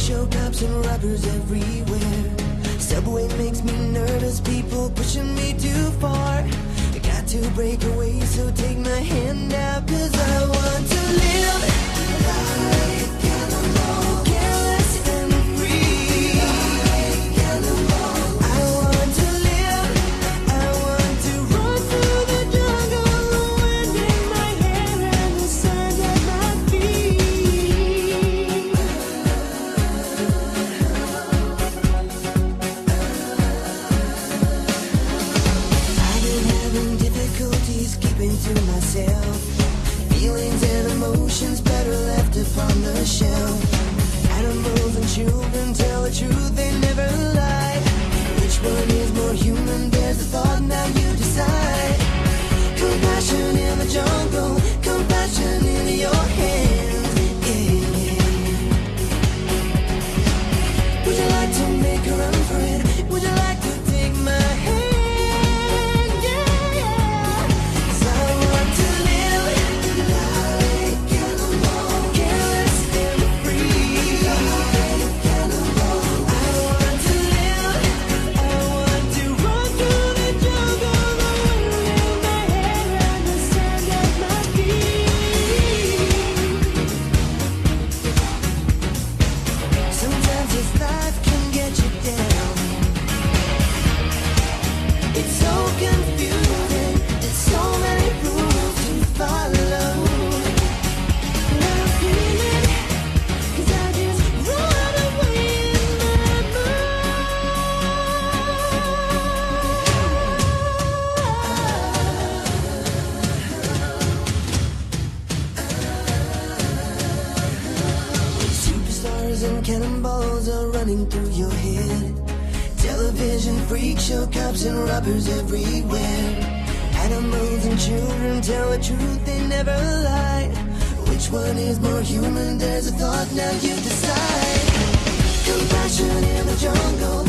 show, cops and robbers everywhere. Subway makes me nervous, people pushing me too far. I got to break away, so take my hand out, 'cause I want to live like animal, careless and free. Like animal. I want to live, I want to run through the jungle, the wind in my hair and the sand at my feet. I've been having difficulties keeping to myself. Feelings and emotions better left upon the shelf. Animals and children tell the truth, they never lie. Which one is more human? There's a thought, now you decide. Compassion in the jungle, compassion in your hands. Yeah. Would you like to make a run for it? Would you like to take my hand? Yeah. 'Cause I want to live like animal, careless and free. Like animal. I want to live, I want to run through the jungle, the wind in my hair and the sand at my feet. Sometimes this life can get you down. It's so confusing, there's so many rules to follow. And I feel it, 'cause I just run away in my mind. Superstars and cannonballs are running through your head. Television, freak show, cops and robbers everywhere. Animals and children tell the truth, they never lie. Which one is more human? There's a thought, now you decide. Compassion in the jungle,